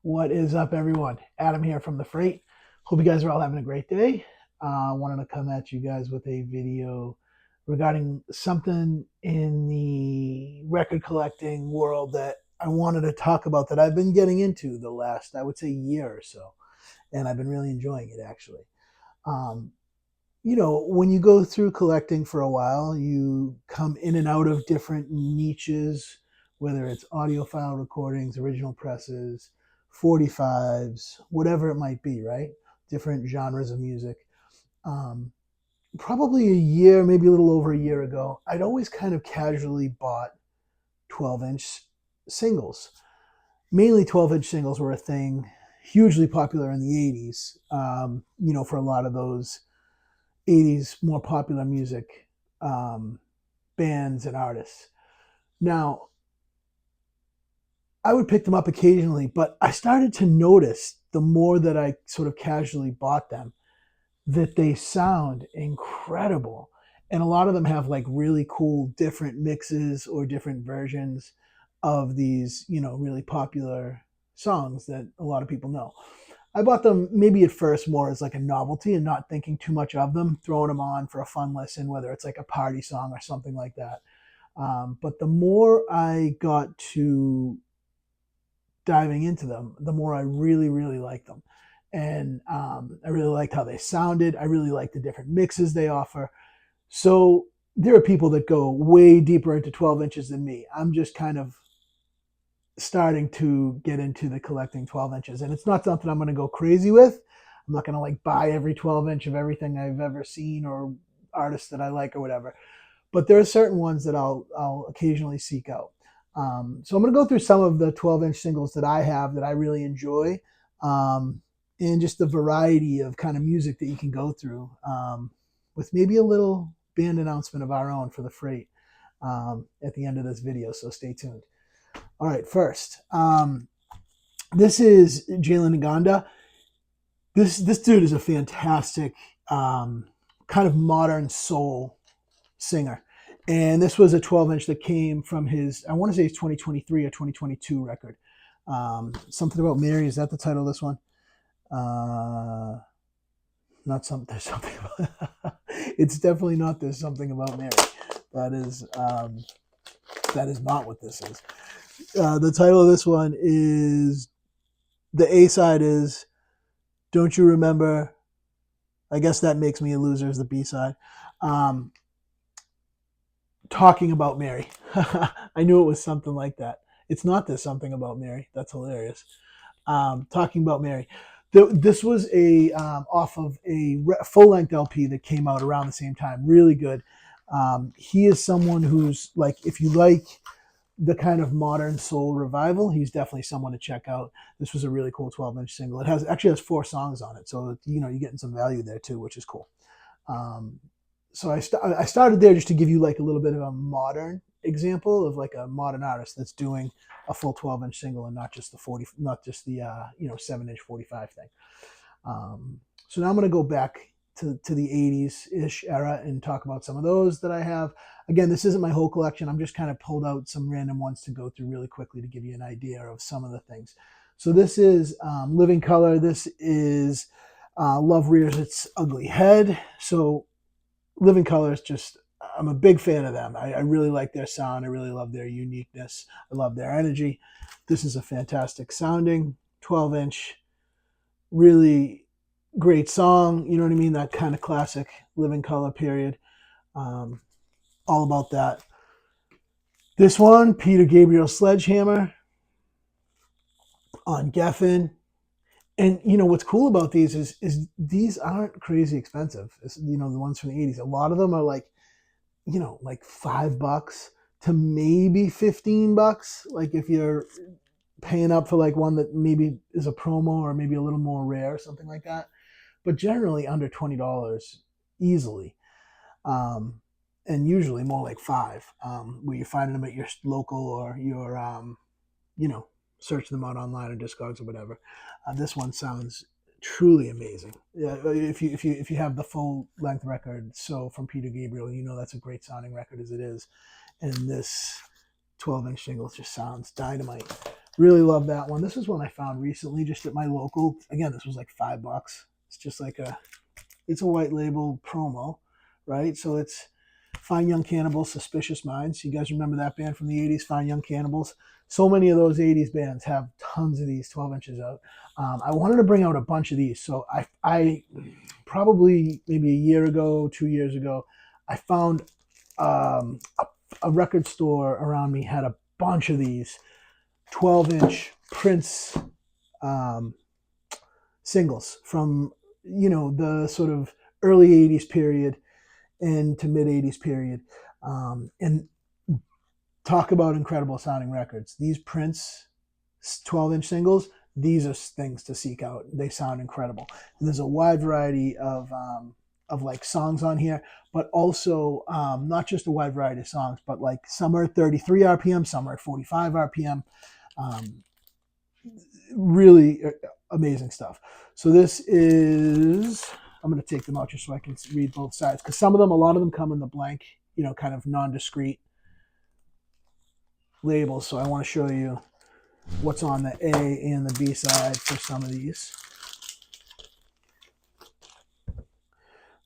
What is up, everyone? Adam here from The Freight. Hope you guys are all having a great day. Wanted to come at you guys with a video regarding something in the record collecting world that I wanted to talk about that I've been getting into the last, I would say, year or so. And I've been really enjoying it, actually. Um, when you go through collecting for a while, you come in and out of different niches, whether it's audiophile recordings, original presses, 45s, whatever it might be, right? Different genres of music. Um, Probably a year, maybe a little over a year ago, I'd always kind of casually bought 12-inch singles. Mainly 12-inch singles were a thing, hugely popular in the 80s, for a lot of those 80s more popular music um, bands and artists. Now, I would pick them up occasionally, but I started to notice the more that I sort of casually bought them that they sound incredible. And a lot of them have like really cool different mixes or different versions of these, really popular songs that a lot of people know. I bought them maybe at first more as like a novelty and not thinking too much of them, throwing them on for a fun listen, whether it's like a party song or something like that. But the more I got to diving into them, the more I really, really liked them. And I really liked how they sounded. I really liked the different mixes they offer. So there are people that go way deeper into 12 inches than me. I'm just kind of starting to get into the collecting 12 inches, and it's not something I'm going to go crazy with. I'm not going to like buy every 12 inch of everything I've ever seen or artists that I like or whatever. But there are certain ones that I'll occasionally seek out. So I'm going to go through some of the 12-inch singles that I have that I really enjoy, and just the variety of kind of music that you can go through, with maybe a little band announcement of our own for the Freight at the end of this video. So stay tuned. All right, first, this is Jalen Naganda. This dude is a fantastic kind of modern soul singer. And this was a 12-inch that came from his, I want to say his 2023 or 2022 record. Something About Mary, is that the title of this one? Not something, there's something about, it's definitely not There's Something About Mary. That is not what this is. The title of this one is, the A side is Don't You Remember? I guess That Makes Me a Loser is the B side. Talking About Mary. I knew it was something like that. It's not There's Something About Mary. That's hilarious. Talking About Mary. This was a off of a full-length LP that came out around the same time. Really good. He is someone who's like, if you like the kind of modern soul revival, he's definitely someone to check out. This was a really cool 12-inch single. It actually has 4 songs on it, so you're getting some value there too, which is cool. So I started there just to give you like a little bit of a modern example of like a modern artist that's doing a full 12-inch single and not just the 7-inch 45 thing. So now I'm going to go back to the 80s-ish era and talk about some of those that I have. Again, this isn't my whole collection. I'm just kind of pulled out some random ones to go through really quickly to give you an idea of some of the things. So this is Living Color. This is Love Rears Its Ugly Head. So Living Color is just, I'm a big fan of them. I really like their sound. I really love their uniqueness. I love their energy. This is a fantastic sounding 12-inch, really great song. You know what I mean? That kind of classic Living Color period. All about that. This one, Peter Gabriel Sledgehammer on Geffen. And what's cool about these is these aren't crazy expensive. The ones from the 80s. A lot of them are like, like $5 to maybe $15. Like if you're paying up for like one that maybe is a promo or maybe a little more rare, something like that. But generally under $20 easily. And usually more like $5, where you're finding them at your local or your, search them out online or Discogs or whatever. This one sounds truly amazing. Yeah, if you have the full length record, so from Peter Gabriel, that's a great sounding record as it is, and this 12-inch single just sounds dynamite. Really love that one. This is one I found recently just at my local. Again, this was like $5. It's just like it's a white label promo, right? So it's Fine Young Cannibals, Suspicious Minds. You guys remember that band from the 80s, Fine Young Cannibals? So many of those 80s bands have tons of these 12 inches out. I wanted to bring out a bunch of these. So I probably maybe a year ago, 2 years ago, I found a record store around me had a bunch of these 12-inch Prince um, singles from, the sort of early 80s period into mid 80s period. And talk about incredible sounding records. These Prince 12-inch singles, these are things to seek out. They sound incredible. And there's a wide variety of like songs on here, but also not just a wide variety of songs, but like some are 33 RPM, some are 45 RPM. Really amazing stuff. So this is, I'm going to take them out just so I can read both sides, because a lot of them come in the blank, kind of non-discrete labels. So I want to show you what's on the A and the B side for some of these.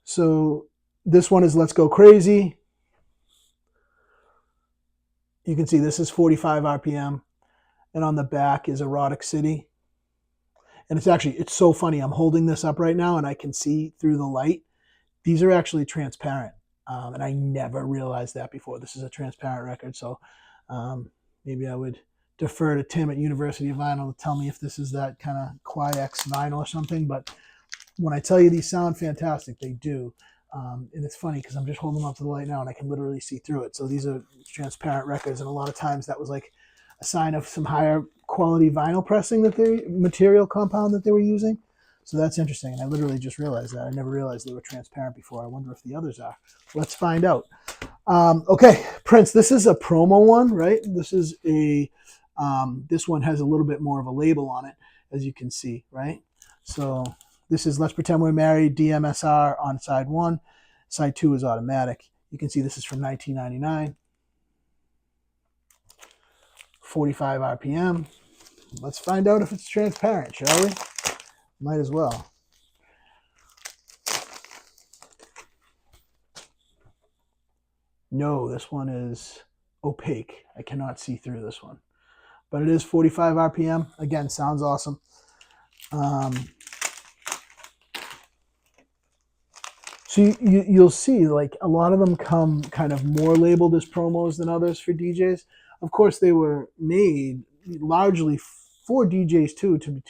So this one is Let's Go Crazy. You can see this is 45 RPM. And on the back is Erotic City. And it's so funny. I'm holding this up right now and I can see through the light. These are actually transparent. And I never realized that before. This is a transparent record. So maybe I would defer to Tim at University of Vinyl to tell me if this is that kind of Qui-X vinyl or something. But when I tell you these sound fantastic, they do. And it's funny because I'm just holding them up to the light now and I can literally see through it. So these are transparent records. And a lot of times that was like a sign of some higher quality vinyl pressing material compound that they were using. So that's interesting. And I literally just realized that. I never realized they were transparent before. I wonder if the others are. Let's find out. Okay, Prince, this is a promo one, right? This is this one has a little bit more of a label on it, as you can see, right? So this is Let's Pretend We're Married, DMSR on side 1. Side 2 is automatic. You can see this is from 1999. 45 RPM. Let's find out if it's transparent, shall we? Might as well. No, this one is opaque. I cannot see through this one. But it is 45 RPM. Again, sounds awesome. So you'll see, like, a lot of them come kind of more labeled as promos than others for DJs. Of course, they were made largely for DJs too, to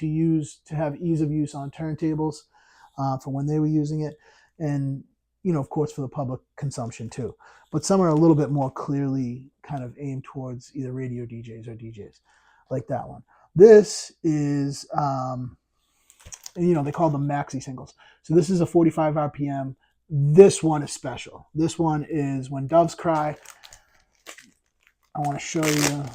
have ease of use on turntables for when they were using it, and of course for the public consumption too. But some are a little bit more clearly kind of aimed towards either radio DJs or DJs, like that one. This is they call them maxi singles. So this is a 45 RPM. This one is special. This one is When Doves Cry. I want to show you.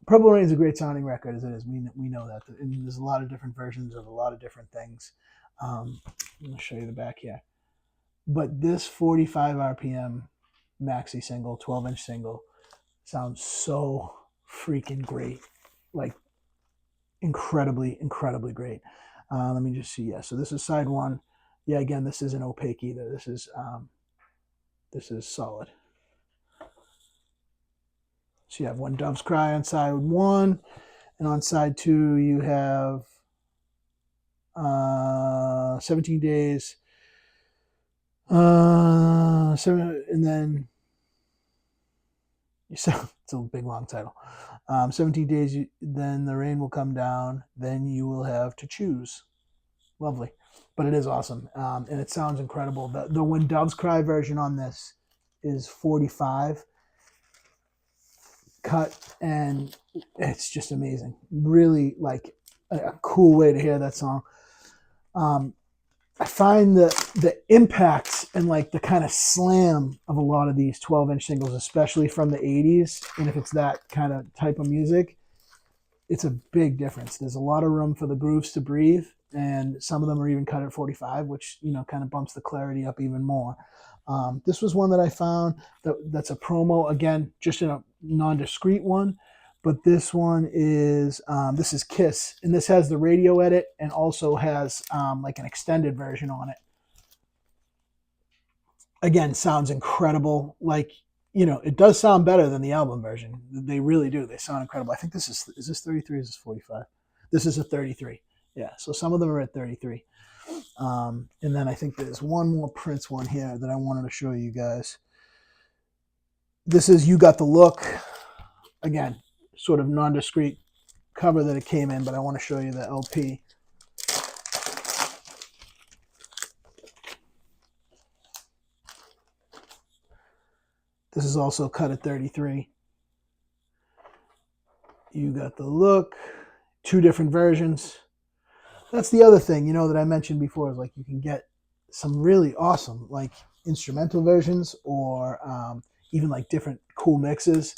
Purple Rain is a great sounding record as it is. We know that. And there's a lot of different versions of a lot of different things. I'm going to show you the back here. But this 45 RPM maxi single, 12-inch single, sounds so freaking great. Like, incredibly, incredibly great. Let me just see. Yeah, so this is side 1. Yeah, again, this isn't opaque either. This is solid. So you have When Doves Cry on side 1, and on side 2 you have 17 Days, and then it's a big long title. 17 Days, Then the Rain Will Come Down, Then You Will Have to Choose. Lovely. But it is awesome, and it sounds incredible. The When Doves Cry version on this is 45 cut, and it's just amazing. Really, like, a cool way to hear that song. I find the impacts and like the kind of slam of a lot of these 12-inch singles, especially from the 80s, and if it's that kind of type of music, it's a big difference. There's a lot of room for the grooves to breathe, and some of them are even cut at 45, which kind of bumps the clarity up even more. This was one that I found that's a promo, again, just in a non-discrete one. But this one is this is Kiss, and this has the radio edit and also has like an extended version on it. Again, sounds incredible. Like, it does sound better than the album version. They really do. They sound incredible. I think this is this 33? Is this 45? This is a 33. Yeah. So some of them are at 33. And then I think there's one more Prince one here that I wanted to show you guys. This is You Got the Look. Again, sort of non-discrete cover that it came in, but I want to show you the LP. This is also cut at 33. You Got the Look. 2 different versions. That's the other thing, that I mentioned before, is like you can get some really awesome like instrumental versions or even like different cool mixes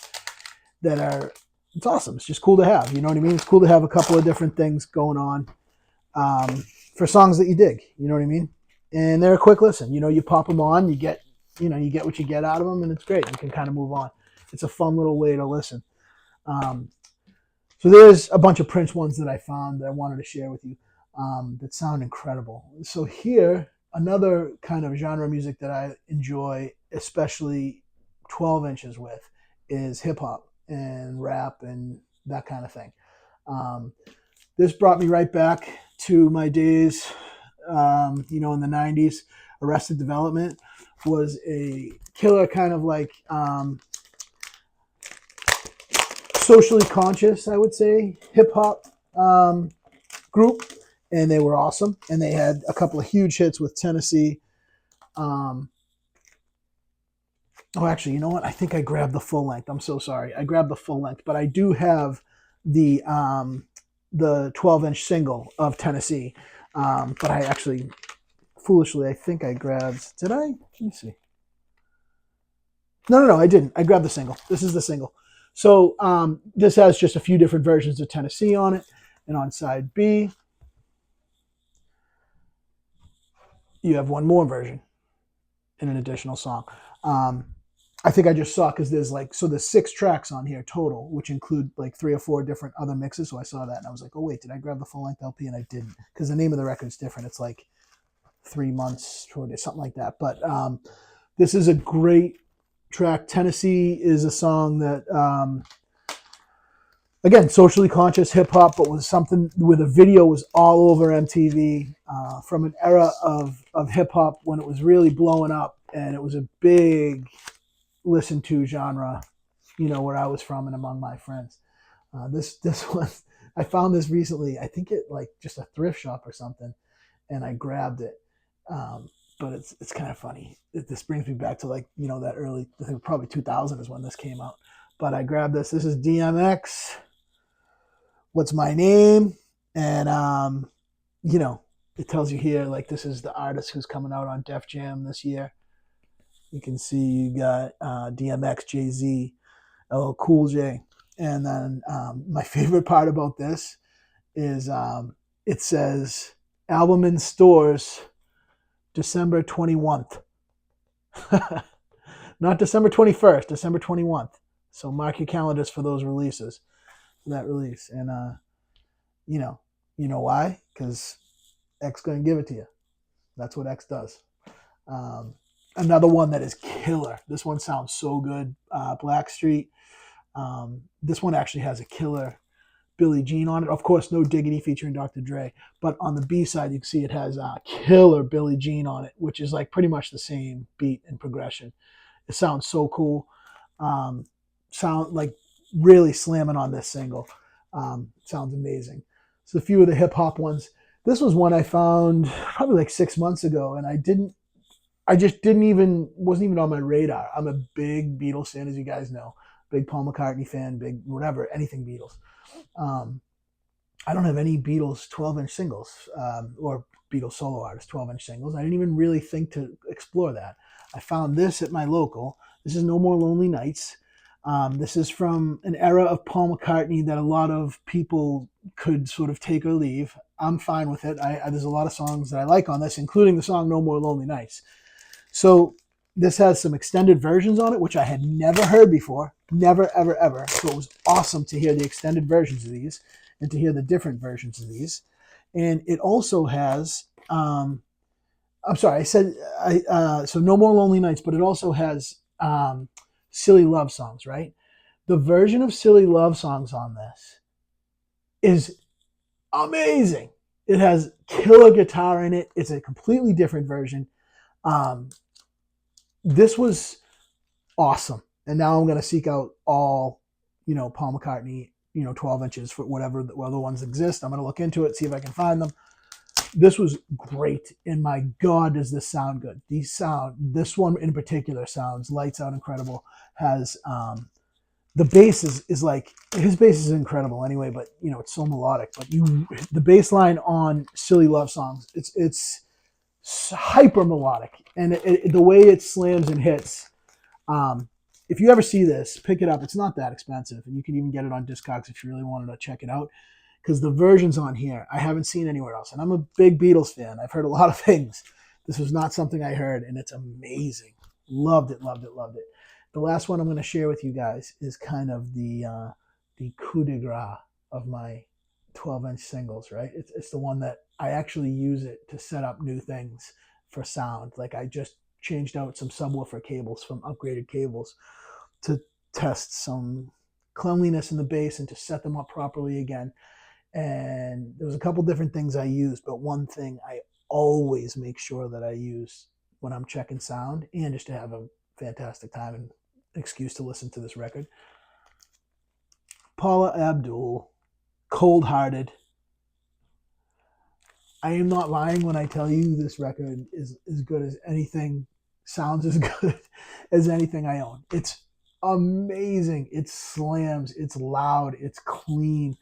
that are, it's awesome. It's just cool to have, you know what I mean? It's cool to have a couple of different things going on for songs that you dig, you know what I mean? And they're a quick listen. You pop them on, you get what you get out of them, and it's great. You can kind of move on. It's a fun little way to listen. So there's a bunch of Prince ones that I found that I wanted to share with you that sound incredible. So here, another kind of genre music that I enjoy, especially 12 inches with, is hip hop and rap and that kind of thing. This brought me right back to my days, in the 90s. Arrested Development was a killer kind of like socially conscious, I would say, hip hop group, and they were awesome. And they had a couple of huge hits with Tennessee. Actually, you know what? I think I grabbed the full length. I'm so sorry. I grabbed the full length, but I do have the 12-inch single of Tennessee. But I actually, foolishly, I think I grabbed. Did I? Let me see. No, I didn't. I grabbed the single. This is the single. So this has just a few different versions of Tennessee on it. And on side B, you have one more version and an additional song. I think I just saw, because there's 6 tracks on here total, which include like 3 or 4 different other mixes. So I saw that and I was like, oh wait, did I grab the full length LP? And I didn't, because the name of the record is different. It's like 3 months toward it, something like that. But this is a great track. Tennessee is a song that, again, socially conscious hip hop, but was something where the video was all over MTV from an era of hip hop when it was really blowing up, and it was a big listen to genre, where I was from and among my friends. This one, I found this recently. I think it like just a thrift shop or something, and I grabbed it. But it's kind of funny. This brings me back to that early, I think probably 2000 is when this came out. But I grabbed this. This is DMX. What's My Name? And it tells you here like this is the artist who's coming out on Def Jam this year. You can see you got DMX, Jay-Z, LL Cool J. And then my favorite part about this is it says album in stores December 21st. Not December 21st, December 21st. So mark your calendars for those releases, for that release. And, you know why? Because X going to give it to you. That's what X does. Another one that is killer. This one sounds so good. Blackstreet. This one actually has a killer Billie Jean on it. Of course, No Diggity featuring Dr. Dre. But on the B side, you can see it has a killer Billie Jean on it, which is like pretty much the same beat and progression. It sounds so cool. Sound like really slamming on this single. Sounds amazing. So a few of the hip hop ones. This was one I found probably like 6 months ago, and wasn't even on my radar. I'm a big Beatles fan, as you guys know. Big Paul McCartney fan, big whatever, anything Beatles. I don't have any Beatles 12-inch singles or Beatles solo artists 12-inch singles. I didn't even really think to explore that. I found this at my local. This is No More Lonely Nights. This is from an era of Paul McCartney that a lot of people could sort of take or leave. I'm fine with it. There's a lot of songs that I like on this, including the song No More Lonely Nights. So This has some extended versions on it, which I had never heard before. Never, ever, ever. So it was awesome to hear the extended versions of these and to hear the different versions of these. And it also has, I'm sorry, I said, so No More Lonely Nights, but it also has Silly Love Songs, right? The version of Silly Love Songs on this is amazing. It has killer guitar in it. It's a completely different version. Um, this was awesome. And now I'm going to seek out all, Paul McCartney, 12 inches for whatever the other ones exist. I'm going to look into it, see if I can find them. This was great. And my God, does this sound good? This one in particular sounds lights out incredible. Has, the bass is like, his bass is incredible anyway, but it's so melodic, but the bass line on Silly Love Songs, it's hyper melodic. And the way it slams and hits, if you ever see this, pick it up. It's not that expensive, and you can even get it on Discogs if you really wanted to check it out. Because the versions on here, I haven't seen anywhere else. And I'm a big Beatles fan. I've heard a lot of things. This was not something I heard, and it's amazing. Loved it, loved it, loved it. The last one I'm going to share with you guys is kind of the coup de grace of my 12-inch singles, right? It's the one that I actually use it to set up new things for sound. Like I just changed out some subwoofer cables from upgraded cables to test some cleanliness in the bass and to set them up properly again. And there was a couple different things I used, but one thing I always make sure that I use when I'm checking sound and just to have a fantastic time and excuse to listen to this record. Paula Abdul, Cold Hearted. I am not lying when I tell you this record is as good as anything, sounds as good as anything I own. It's amazing. It slams, it's loud, it's clean.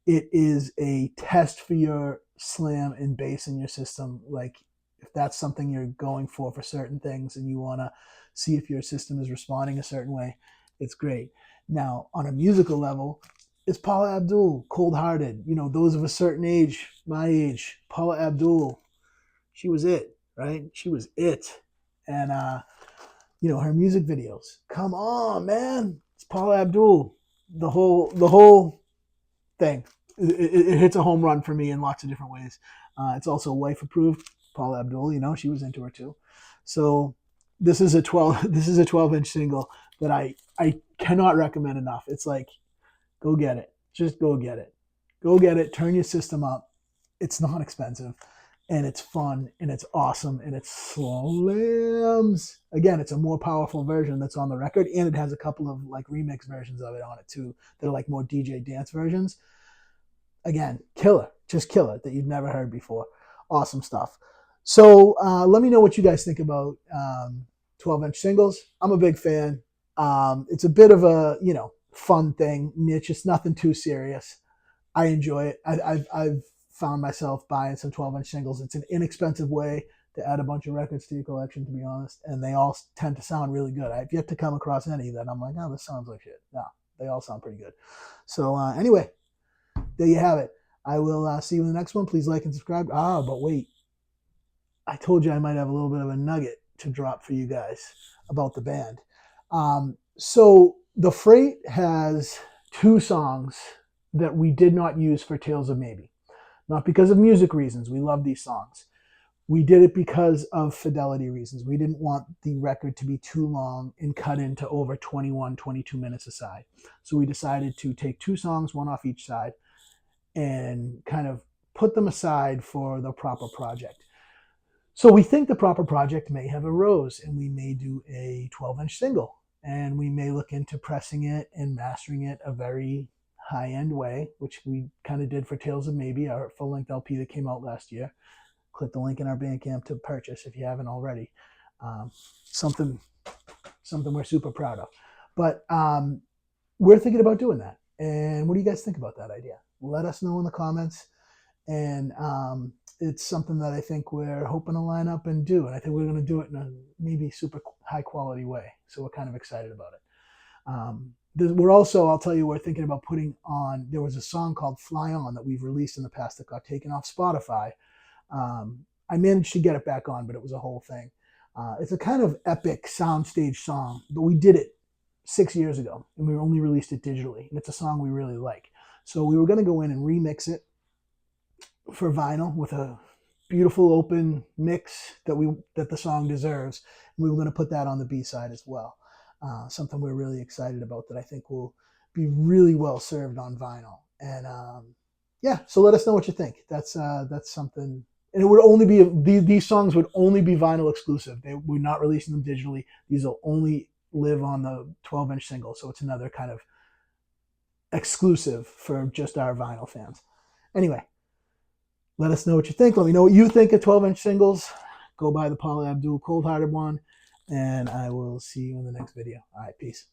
It is a test for your slam and bass in your system. Like if that's something you're going for certain things and you want to see if your system is responding a certain way, it's great. Now, on a musical level, it's Paula Abdul, Cold Hearted. Those of a certain age, my age, Paula Abdul, she was it, right? She was it. And, her music videos. Come on, man. It's Paula Abdul. The whole thing. It hits a home run for me in lots of different ways. It's also wife approved. Paula Abdul, she was into her too. So this is a 12-inch single that I cannot recommend enough. It's like, go get it. Just go get it. Go get it. Turn your system up. It's not expensive, and it's fun, and it's awesome, and it slams. Again, it's a more powerful version that's on the record, and it has a couple of like remix versions of it on it too that are like more DJ dance versions. Again, killer, just killer that you've never heard before. Awesome stuff. So let me know what you guys think about 12-inch singles. I'm a big fan. It's a bit of a, fun thing, niche. It's nothing too serious. I enjoy it. I've found myself buying some 12-inch singles. It's an inexpensive way to add a bunch of records to your collection, to be honest. And they all tend to sound really good. I've yet to come across any that I'm like, oh, this sounds like shit. No, they all sound pretty good. So anyway, there you have it. I will see you in the next one. Please like and subscribe. But wait. I told you I might have a little bit of a nugget to drop for you guys about the band. So The Freight has 2 songs that we did not use for Tales of Maybe. Not because of music reasons. We love these songs. We did it because of fidelity reasons. We didn't want the record to be too long and cut into over 21, 22 minutes a side. So we decided to take 2 songs, one off each side, and kind of put them aside for the proper project. So we think the proper project may have arose, and we may do a 12-inch single, and we may look into pressing it and mastering it a very high-end way, which we kind of did for Tales of Maybe, our full-length LP that came out last year. Click the link in our Bandcamp to purchase if you haven't already. Something we're super proud of. But we're thinking about doing that. And what do you guys think about that idea? Let us know in the comments. And it's something that I think we're hoping to line up and do. And I think we're going to do it in a maybe super high quality way. So we're kind of excited about it. We're also, I'll tell you, we're thinking about putting on, there was a song called Fly On that we've released in the past that got taken off Spotify. I managed to get it back on, but it was a whole thing. It's a kind of epic soundstage song, but we did it 6 years ago, and we only released it digitally. And it's a song we really like. So we were going to go in and remix it for vinyl with a beautiful open mix that the song deserves. And we were going to put that on the B side as well. Something we're really excited about that I think will be really well served on vinyl. And yeah, so let us know what you think. That's something. And it would only be these songs would only be vinyl exclusive. We're not releasing them digitally. These will only live on the 12-inch single. So it's another kind of exclusive for just our vinyl fans. Anyway, let us know what you think. Let me know what you think of 12-inch singles. Go buy the Paula Abdul Cold Hearted one. And I will see you in the next video. All right, peace.